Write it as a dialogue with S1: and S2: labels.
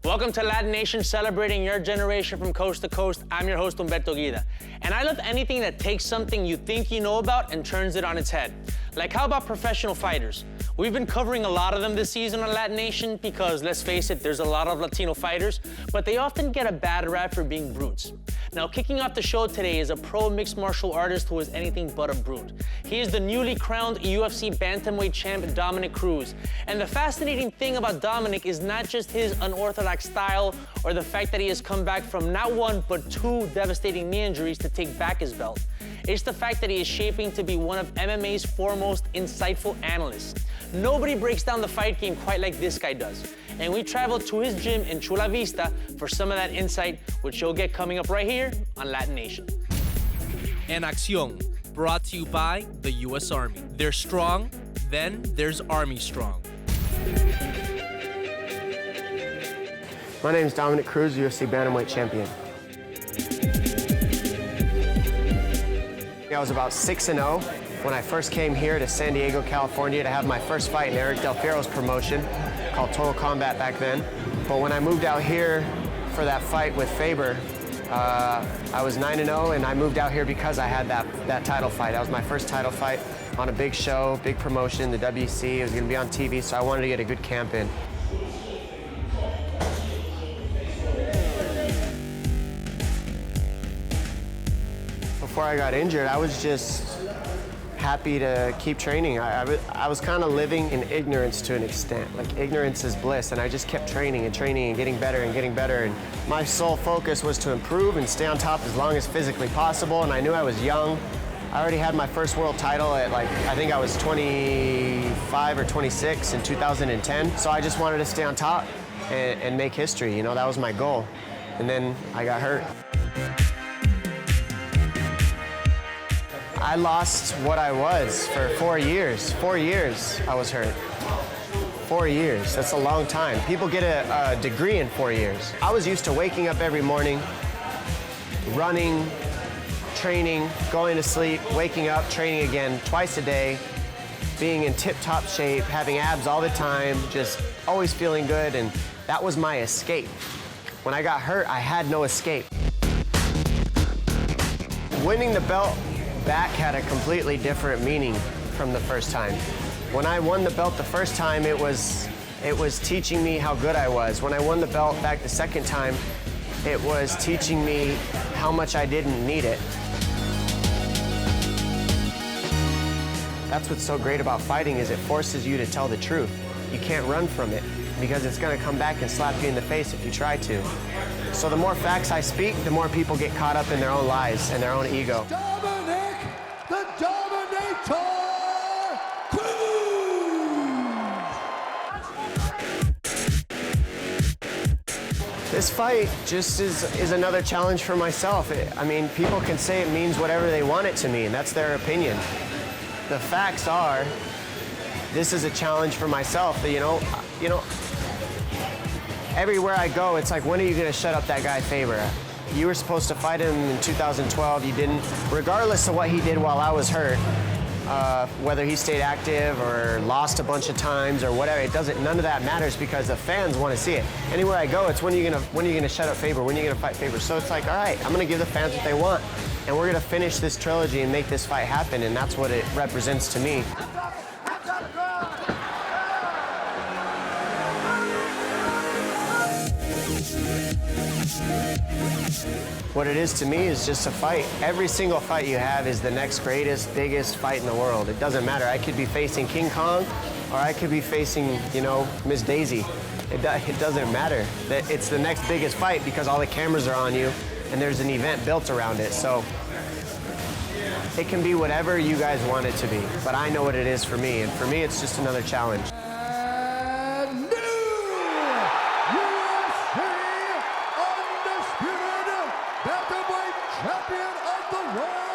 S1: Welcome to LatiNation, celebrating your generation from coast to coast. I'm your host, Humberto Guida. And I love anything that takes something you think you know about and turns it on its head. Like, how about professional fighters? We've been covering a lot of them this season on LatiNation because, let's face it, there's a lot of Latino fighters, but they often get a bad rap for being brutes. Now, kicking off the show today is a pro mixed martial artist who is anything but a brute. He is the newly crowned UFC bantamweight champ, Dominick Cruz. And the fascinating thing about Dominick is not just his unorthodox style or the fact that he has come back from not one, but two devastating knee injuries to take back his belt. It's the fact that he is shaping to be one of MMA's foremost insightful analysts. Nobody breaks down the fight game quite like this guy does. And we traveled to his gym in Chula Vista for some of that insight, which you'll get coming up right here on LatiNation.
S2: En Acción, brought to you by the U.S. Army. They're strong, then there's Army strong.
S3: My name is Dominick Cruz, UFC bantamweight champion. I was about 6-0 when I first came here to San Diego, California to have my first fight in Eric Del Fiero's promotion called Total Combat back then. But when I moved out here for that fight with Faber, I was 9-0 and I moved out here because I had that title fight. That was my first title fight on a big show, big promotion, the WC. It was gonna be on TV, so I wanted to get a good camp in. Before I got injured, I was just happy to keep training. I was kind of living in ignorance to an extent. Like, ignorance is bliss, and I just kept training and training and getting better and getting better. And my sole focus was to improve and stay on top as long as physically possible, and I knew I was young. I already had my first world title at, like, I think I was 25 or 26 in 2010. So I just wanted to stay on top and make history. You know, that was my goal. And then I got hurt. I lost what I was for 4 years. 4 years I was hurt. 4 years, that's a long time. People get a degree in 4 years. I was used to waking up every morning, running, training, going to sleep, waking up, training again twice a day, being in tip-top shape, having abs all the time, just always feeling good, and that was my escape. When I got hurt, I had no escape. Winning the belt back had a completely different meaning from the first time. When I won the belt the first time, it was teaching me how good I was. When I won the belt back the second time, it was teaching me how much I didn't need it. That's what's so great about fighting, is it forces you to tell the truth. You can't run from it, because it's gonna come back and slap you in the face if you try to. So the more facts I speak, the more people get caught up in their own lies and their own ego.
S4: Dominick, the Dominator Cruz!
S3: This fight just is another challenge for myself. I mean, people can say it means whatever they want it to mean. That's their opinion. The facts are, this is a challenge for myself. You know, everywhere I go, it's like, when are you gonna shut up that guy Faber? You were supposed to fight him in 2012, you didn't. Regardless of what he did while I was hurt, whether he stayed active or lost a bunch of times or whatever, none of that matters, because the fans wanna see it. Anywhere I go, it's when are you gonna shut up Faber? When are you gonna fight Faber? So it's like, all right, I'm gonna give the fans what they want, and we're gonna finish this trilogy and make this fight happen, and that's what it represents to me. What it is to me is just a fight. Every single fight you have is the next greatest, biggest fight in the world. It doesn't matter. I could be facing King Kong, or I could be facing, Miss Daisy. It doesn't matter. It's the next biggest fight because all the cameras are on you and there's an event built around it. So it can be whatever you guys want it to be, but I know what it is for me, and for me, it's just another challenge.
S4: And new UFC undisputed bantamweight champion of the world,